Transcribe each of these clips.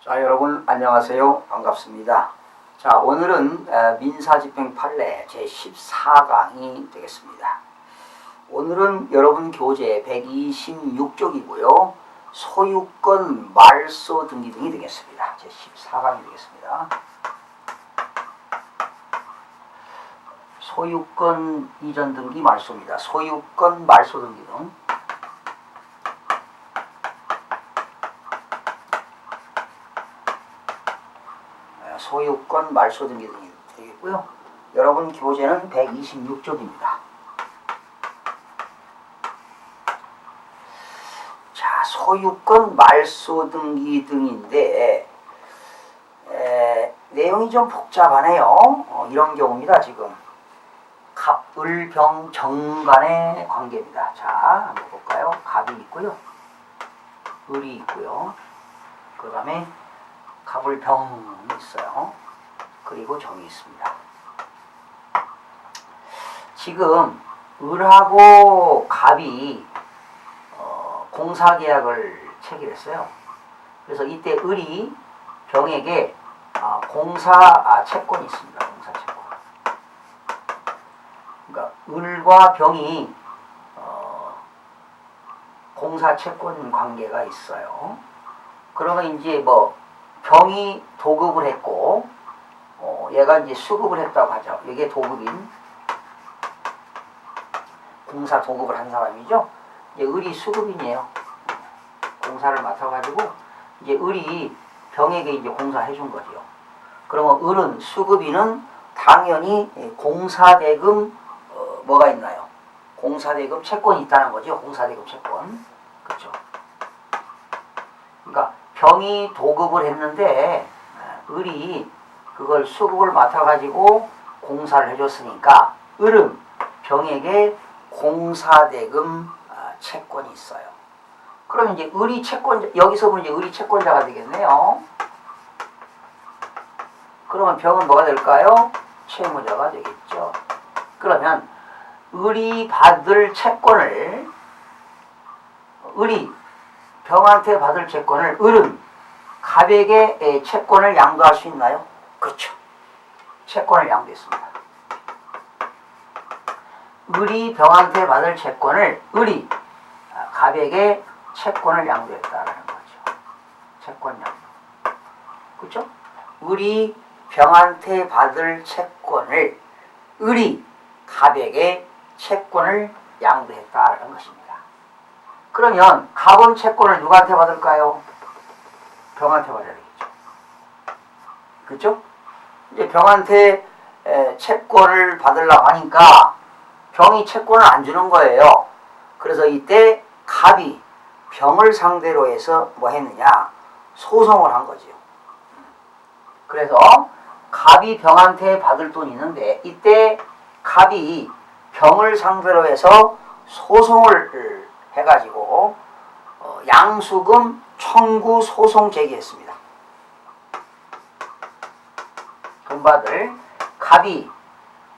자, 여러분 안녕하세요. 반갑습니다. 자, 오늘은 민사집행 판례 제14강이 되겠습니다. 오늘은 여러분 교재 126쪽이고요. 소유권, 말소 등기 등이 되겠습니다. 제14강이 되겠습니다. 소유권 이전 등기 말소입니다. 소유권, 말소 등기 등. 소유권, 말소 등기 등이 되겠고요. 여러분 교재는 126쪽입니다. 자, 소유권, 말소 등기 등인데 내용이 좀 복잡하네요. 이런 경우입니다. 지금 갑, 을, 병, 정 간의 관계입니다. 자, 한번 볼까요? 갑이 있고요. 을이 있고요. 그 다음에 갑을 병이 있어요. 그리고 정이 있습니다. 지금 을하고 갑이 공사계약을 체결했어요. 그래서 이때 을이 병에게 공사 채권이 있습니다. 공사 채권. 그러니까 을과 병이 공사 채권 관계가 있어요. 그러면 이제 뭐 병이 도급을 했고 얘가 이제 수급을 했다고 하죠. 이게 도급인 공사 도급을 한 사람이죠. 이제 을이 수급인이에요. 공사를 맡아가지고 이제 을이 병에게 이제 공사해 준 거죠. 그러면 을은 수급인은 당연히 공사대금 뭐가 있나요? 공사대금 채권이 있다는 거죠. 공사대금 채권. 그렇죠. 그러니까 병이 도급을 했는데 을이 그걸 수급을 맡아가지고 공사를 해줬으니까 을은 병에게 공사대금 채권이 있어요. 그럼 이제 을이 채권, 여기서 보면 이제 을이 채권자가 되겠네요. 그러면 병은 뭐가 될까요? 채무자가 되겠죠. 그러면 을이 받을 채권을 을이 병한테 받을 채권을 을은 갑에게 채권을 양도할 수 있나요? 그렇죠. 채권을 양도했습니다. 을이 병한테 받을 채권을 을이 갑에게 채권을 양도했다라는 거죠. 채권 양도. 그렇죠? 을이 병한테 받을 채권을 을이 갑에게 채권을 양도했다라는 것입니다. 그러면 갑은 채권을 누구한테 받을까요? 병한테 받아야 되겠죠. 그렇죠? 이제 병한테 채권을 받으려고 하니까 병이 채권을 안 주는 거예요. 그래서 이때 갑이 병을 상대로 해서 뭐 했느냐? 소송을 한 거죠. 그래서 갑이 병한테 받을 돈이 있는데 이때 갑이 병을 상대로 해서 소송을 해가지고 양수금 청구 소송 제기했습니다. 금받을 갑이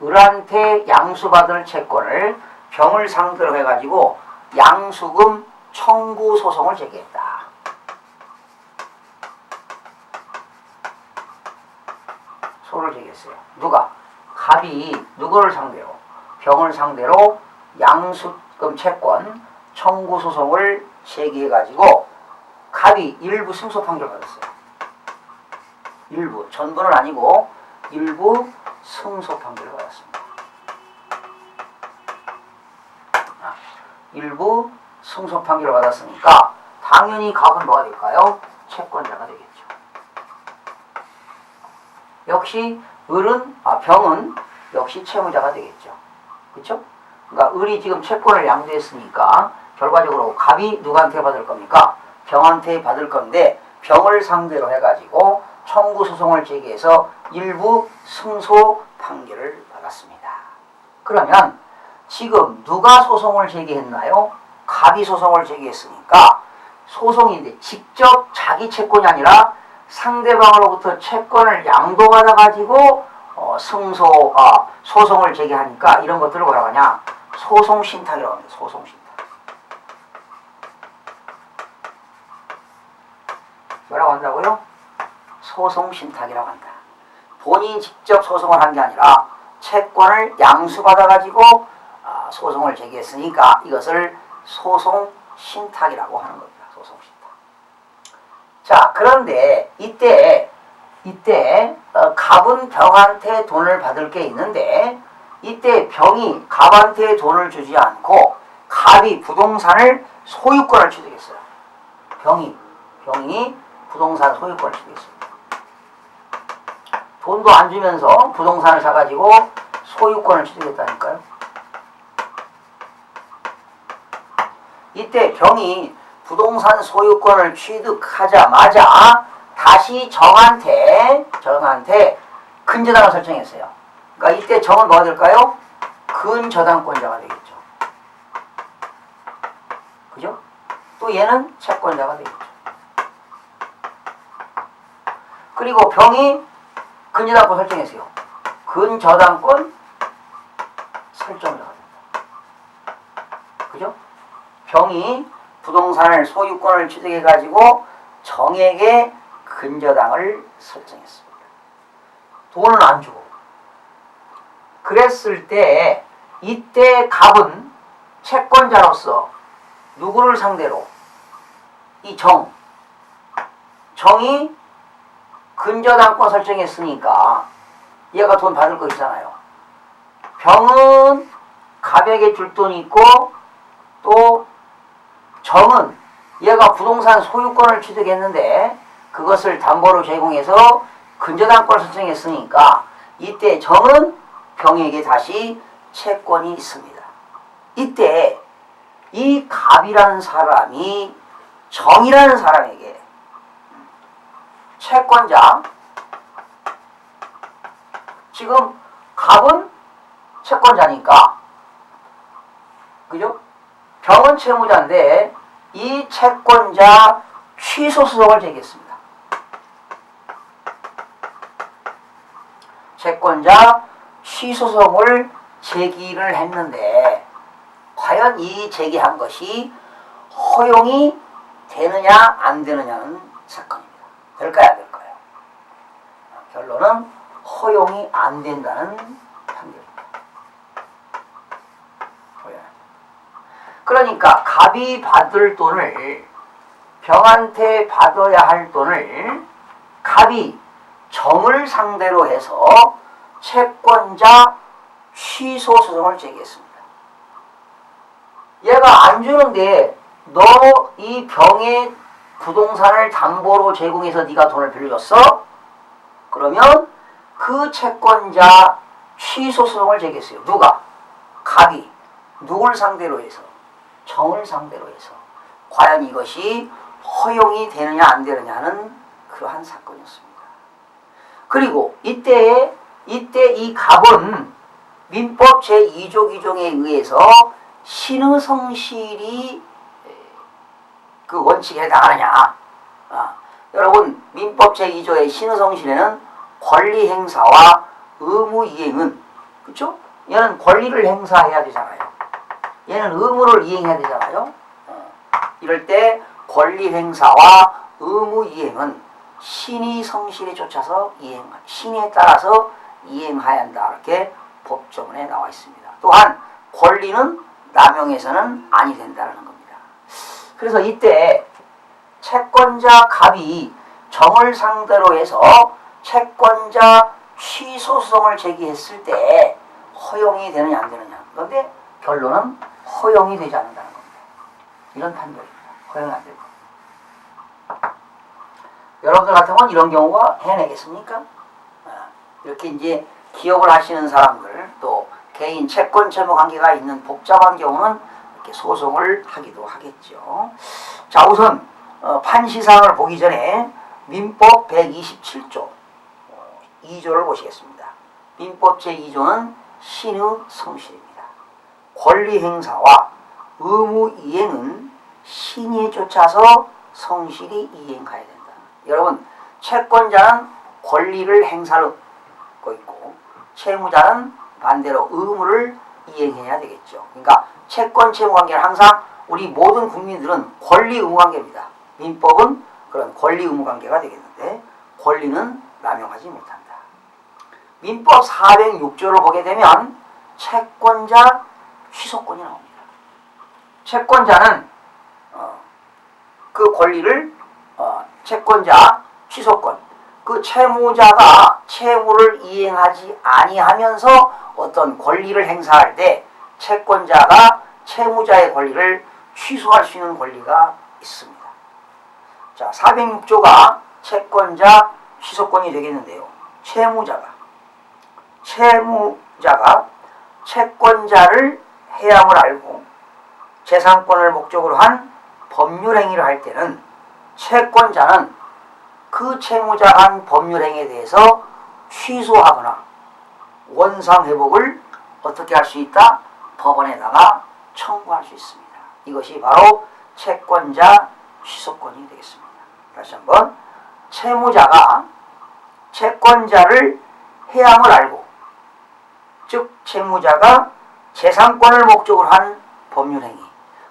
을한테 양수받을 채권을 병을 상대로 해가지고 양수금 청구 소송을 제기했다. 소를 제기했어요. 누가? 갑이 누구를 상대로? 병을 상대로 양수금 채권 청구 소송을 제기해가지고 갑이 일부 승소 판결 받았어요. 일부, 전부는 아니고 일부 승소 판결을 받았습니다. 일부 승소 판결을 받았으니까 당연히 갑은 뭐가 될까요? 채권자가 되겠죠. 역시 을은 병은 역시 채무자가 되겠죠. 그렇죠? 그러니까 을이 지금 채권을 양도했으니까 결과적으로 갑이 누구한테 받을 겁니까? 병한테 받을 건데 병을 상대로 해가지고 청구 소송을 제기해서 일부 승소 판결을 받았습니다. 그러면 지금 누가 소송을 제기했나요? 갑이 소송을 제기했으니까 소송인데 직접 자기 채권이 아니라 상대방으로부터 채권을 양도받아가지고 소송을 제기하니까 이런 것들을 뭐라고 하냐? 소송신탁이라고 합니다. 소송신탁. 뭐라고 한다고요? 소송 신탁이라고 한다. 본인이 직접 소송을 한 게 아니라 채권을 양수받아가지고 소송을 제기했으니까 이것을 소송 신탁이라고 하는 겁니다. 소송 신탁. 자, 그런데 이때 갑은 병한테 돈을 받을 게 있는데 이때 병이 갑한테 돈을 주지 않고 갑이 부동산을 소유권을 취득했어요. 병이 부동산 소유권을 취득했습니다. 돈도 안 주면서 부동산을 사가지고 소유권을 취득했다니까요. 이때 병이 부동산 소유권을 취득하자마자 다시 정한테 근저당을 설정했어요. 그러니까 이때 정은 뭐가 될까요? 근저당권자가 되겠죠. 그죠? 또 얘는 채권자가 되겠죠. 그리고 병이 근저당권 설정했어요. 근저당권 설정자가 된다. 그죠? 병이 부동산을 소유권을 취득해가지고 정에게 근저당을 설정했습니다. 돈은 안 주고. 그랬을 때 이때 갑은 채권자로서 누구를 상대로? 이 정이 근저당권 설정했으니까 얘가 돈 받을 거 있잖아요. 병은 갑에게 줄 돈이 있고 또 정은 얘가 부동산 소유권을 취득했는데 그것을 담보로 제공해서 근저당권을 설정했으니까 이때 정은 병에게 다시 채권이 있습니다. 이때 이 갑이라는 사람이 정이라는 사람에게 채권자, 지금 갑은 채권자니까 그죠? 병은 채무자인데 이 채권자 취소 소송을 제기했습니다. 채권자 취소 소송을 제기를 했는데 과연 이 제기한 것이 허용이 되느냐 안 되느냐는 사건입니다. 될까요 안 될까요? 결론은 허용이 안 된다는 판결입니다. 그러니까 갑이 받을 돈을 병한테 받아야 할 돈을 갑이 정을 상대로 해서 채권자 취소 소송을 제기했습니다. 얘가 안 주는데 너 이 병의 부동산을 담보로 제공해서 네가 돈을 빌려줬어? 그러면 그 채권자 취소 소송을 제기했어요. 누가? 갑이. 누굴 상대로 해서? 정을 상대로 해서. 과연 이것이 허용이 되느냐 안 되느냐는 그러한 사건이었습니다. 그리고 이때 이 갑은 민법 제2조 규정에 의해서 신의성실이 그 원칙에 해당하느냐. 여러분 민법 제2조의 신의성실에는 권리행사와 의무이행은 그렇죠? 얘는 권리를 행사해야 되잖아요. 얘는 의무를 이행해야 되잖아요. 이럴 때 권리행사와 의무이행은 신의 성실에 쫓아서 신의에 따라서 이행해야 한다. 이렇게 법조문에 나와 있습니다. 또한 권리는 남용해서는 아니 된다는 겁니다. 그래서 이때 채권자 갑이 정을 상대로 해서 채권자 취소 소송을 제기했을 때 허용이 되느냐 안 되느냐. 그런데 결론은 허용이 되지 않는다는 겁니다. 이런 판결입니다. 허용이 안 될 겁니다. 여러분들 같으면 이런 경우가 해내겠습니까? 이렇게 이제 기업을 하시는 사람들 또 개인 채권 채무 관계가 있는 복잡한 경우는 이렇게 소송을 하기도 하겠죠. 자, 우선 판시사항을 보기 전에 민법 127조 2조를 보시겠습니다. 민법 제2조는 신의 성실입니다. 권리 행사와 의무 이행은 신의에 쫓아서 성실히 이행해야 된다. 여러분, 채권자는 권리를 행사하고 있고 채무자는 반대로 의무를 이행해야 되겠죠. 그러니까 채권 채무 관계는 항상 우리 모든 국민들은 권리 의무 관계입니다. 민법은 그런 권리 의무 관계가 되겠는데 권리는 남용하지 못한다. 민법 406조를 보게 되면 채권자 취소권이 나옵니다. 채권자는 그 권리를 채권자 취소권, 그 채무자가 채무를 이행하지 아니하면서 어떤 권리를 행사할 때 채권자가 채무자의 권리를 취소할 수 있는 권리가 있습니다. 자, 406조가 채권자 취소권이 되겠는데요. 채무자가 채권자를 해양을 알고 재산권을 목적으로 한 법률행위를 할 때는 채권자는 그 채무자가 한 법률행위에 대해서 취소하거나 원상회복을 어떻게 할 수 있다? 법원에다가 청구할 수 있습니다. 이것이 바로 채권자 취소권이 되겠습니다. 다시 한번, 채무자가 채권자를 해양을 알고, 즉 채무자가 재산권을 목적으로 한 법률행위,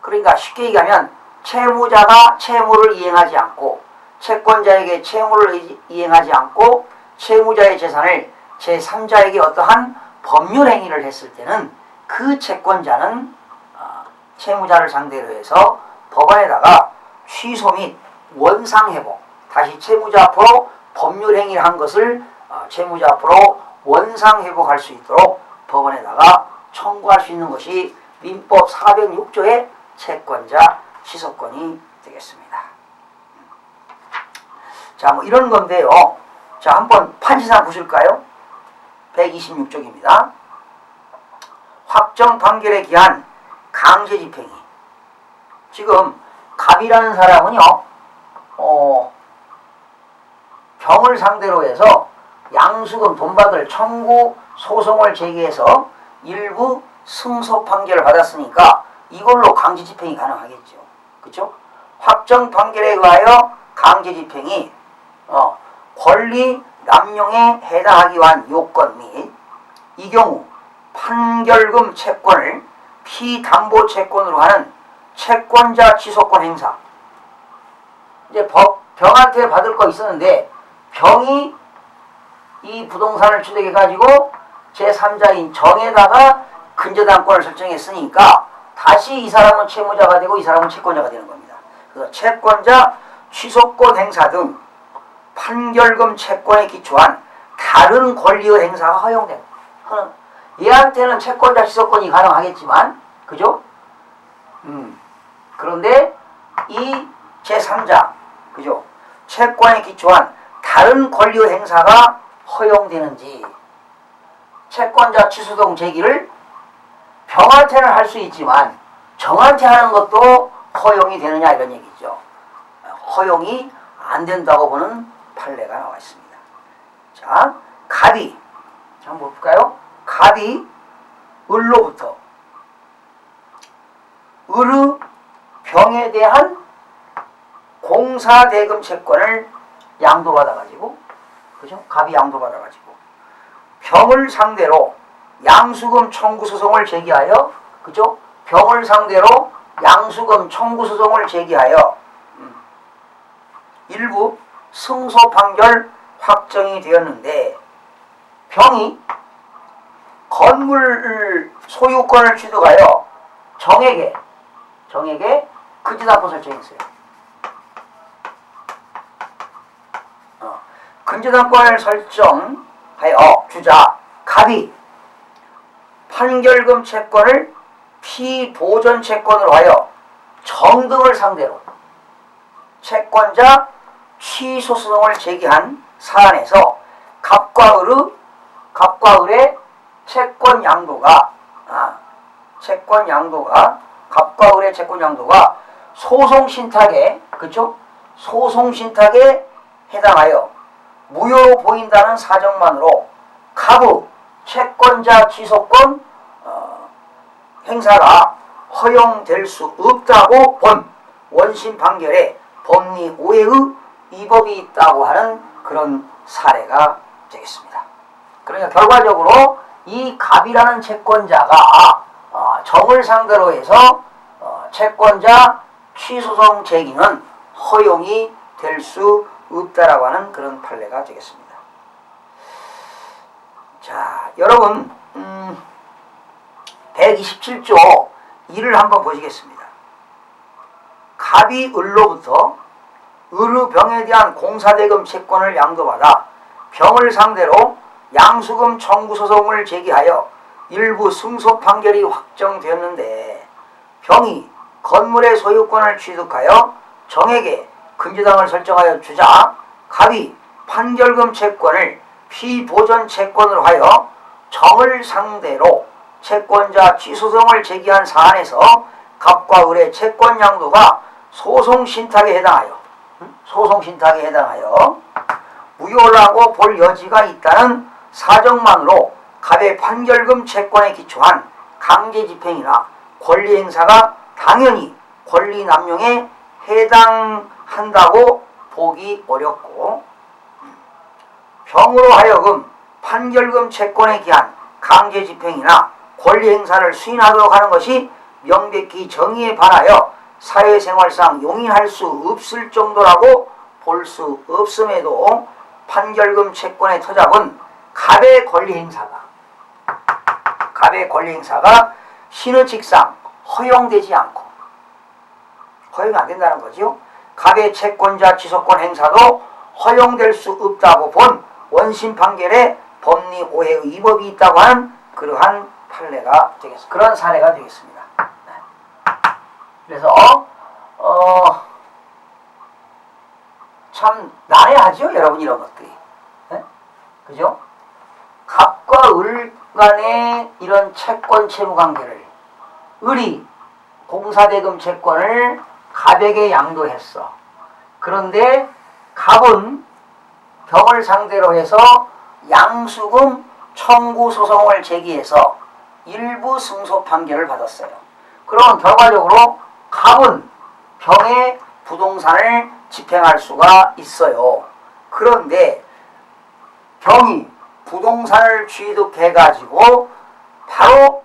그러니까 쉽게 얘기하면 채무자가 채무를 이행하지 않고 채권자에게 채무를 이행하지 않고 채무자의 재산을 제3자에게 어떠한 법률행위를 했을 때는 그 채권자는 채무자를 상대로 해서 법원에다가 취소 및 원상회복, 다시 채무자 앞으로 법률행위를 한 것을 채무자 앞으로 원상회복할 수 있도록 법원에다가 청구할 수 있는 것이 민법 406조의 채권자 취소권이 되겠습니다. 자, 뭐 이런 건데요. 자, 한번 판시상 보실까요? 126쪽입니다. 확정 판결에 기한 강제 집행이. 지금 갑이라는 사람은요, 병을 상대로 해서 양수금 돈 받을 청구 소송을 제기해서 일부 승소 판결을 받았으니까 이걸로 강제 집행이 가능하겠죠. 그렇죠? 확정 판결에 의하여 강제 집행이 권리 남용에 해당하기 위한 요건 및 이 경우 판결금 채권을 피담보 채권으로 하는 채권자 취소권 행사. 이제 병한테 받을 거 있었는데 병이 이 부동산을 취득해 가지고 제3자인 정에다가 근저당권을 설정했으니까 다시 이 사람은 채무자가 되고 이 사람은 채권자가 되는 겁니다. 그래서 채권자 취소권 행사 등 판결금 채권에 기초한 다른 권리의 행사가 허용됩니다. 얘한테는 채권자 취소권이 가능하겠지만, 그죠? 그런데 이 제3자, 그죠? 채권에 기초한 다른 권리의 행사가 허용되는지, 채권자 취소동 제기를 병한테는 할 수 있지만 정한테 하는 것도 허용이 되느냐 이런 얘기죠. 허용이 안 된다고 보는 판례가 나와 있습니다. 자, 갑이, 한번 볼까요? 갑이 을로부터 을의 병에 대한 공사대금 채권을 양도받아가지고, 그죠? 갑이 양도받아가지고 병을 상대로 양수금 청구 소송을 제기하여, 그죠? 병을 상대로 양수금 청구 소송을 제기하여 일부 승소 판결 확정이 되었는데 병이 건물 소유권을 취득하여 정에게 근저당권 설정했어요. 근저당권을 설정하여 주자 갑이 판결금 채권을 피보전 채권으로 하여 정 등을 상대로 채권자 취소 소송을 제기한 사안에서 갑과 을의 채권 양도가 갑과 을의 채권 양도가 소송 신탁에, 그쵸? 소송 신탁에 해당하여 무효로 보인다는 사정만으로 갑의 채권자 취소권 행사가 허용될 수 없다고 본 원심 판결에 법리 오해의 위법이 있다고 하는 그런 사례가 되겠습니다. 그러니까 결과적으로 이 갑이라는 채권자가 정을 상대로 해서 채권자 취소송 제기는 허용이 될 수 없다라고 하는 그런 판례가 되겠습니다. 자, 여러분 127조 1을 한번 보시겠습니다. 갑이 을로부터 을의 병에 대한 공사대금 채권을 양도받아 병을 상대로 양수금 청구 소송을 제기하여 일부 승소 판결이 확정되었는데, 병이 건물의 소유권을 취득하여 정에게 근저당을 설정하여 주자 갑이 판결금 채권을 피보전 채권으로 하여 정을 상대로 채권자 취소송을 제기한 사안에서 갑과 을의 채권 양도가 소송신탁에 해당하여 무효라고 볼 여지가 있다는 사정만으로 갑의 판결금 채권에 기초한 강제집행이나 권리행사가 당연히 권리남용에 해당한다고 보기 어렵고, 병으로 하여금 판결금 채권에 기한 강제집행이나 권리행사를 수인하도록 하는 것이 명백히 정의에 반하여 사회생활상 용인할 수 없을 정도라고 볼 수 없음에도 판결금 채권의 터잡은 갑의 권리행사가 신의칙상 허용되지 않고, 허용이 안 된다는 거죠. 갑의 채권자 취소권 행사도 허용될 수 없다고 본 원심 판결에 법리 오해의 위법이 있다고 하는 그러한 판례가 되겠습니다. 그런 사례가 되겠습니다. 그래서 참 난해하죠, 여러분, 이런 것들이. 네? 그죠? 갑과 을 간의 이런 채권 채무 관계를, 을이 공사대금 채권을 갑에게 양도했어. 그런데 갑은 병을 상대로 해서 양수금 청구 소송을 제기해서 일부 승소 판결을 받았어요. 그러면 결과적으로 갑은 병의 부동산을 집행할 수가 있어요. 그런데 병이 부동산을 취득해가지고 바로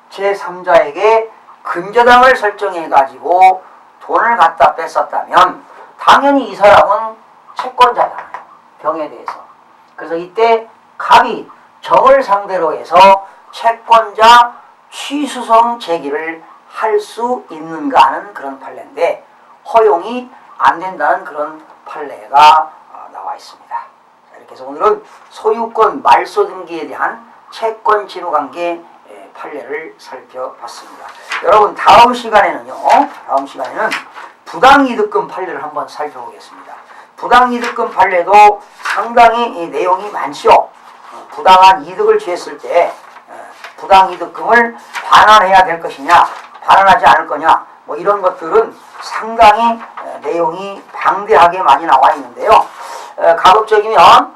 제3자에게 근저당을 설정해가지고 돈을 갖다 뺐었다면 당연히 이 사람은 채권자잖아요, 병에 대해서. 그래서 이때 갑이 정을 상대로 해서 채권자 취소송 제기를 할 수 있는가 하는 그런 판례인데, 허용이 안 된다는 그런 판례가 나와 있습니다. 자, 이렇게 해서 오늘은 소유권 말소 등기에 대한 채권 진후관계 판례를 살펴봤습니다. 여러분, 다음 시간에는 부당이득금 판례를 한번 살펴보겠습니다. 부당이득금 판례도 상당히 내용이 많죠. 부당한 이득을 취했을 때 부당이득금을 반환해야 될 것이냐, 반환하지 않을 거냐, 뭐 이런 것들은 상당히 내용이 방대하게 많이 나와 있는데요. 가급적이면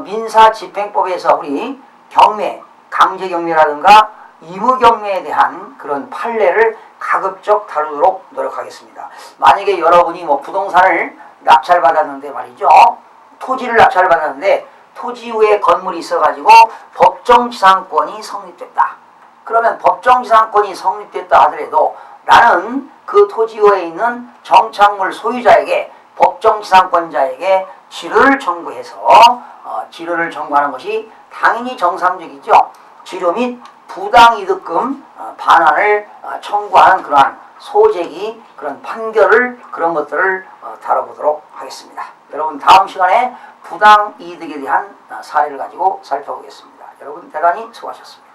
민사집행법에서 우리 경매, 강제경매라든가 의무경매에 대한 그런 판례를 가급적 다루도록 노력하겠습니다. 만약에 여러분이 뭐 부동산을 낙찰받았는데 말이죠, 토지를 낙찰받았는데 토지 위에 건물이 있어가지고 법정지상권이 성립됐다. 그러면 법정지상권이 성립됐다 하더라도 나는 그 토지 위에 있는 정착물 소유자에게, 법정지상권자에게 지료를 청구해서 지료를 청구하는 것이 당연히 정상적이죠. 지료 및 부당이득금 반환을 청구하는 그러한 소재기, 그런 판결을, 그런 것들을 다뤄보도록 하겠습니다. 여러분, 다음 시간에 부당이득에 대한 사례를 가지고 살펴보겠습니다. 여러분, 대단히 수고하셨습니다.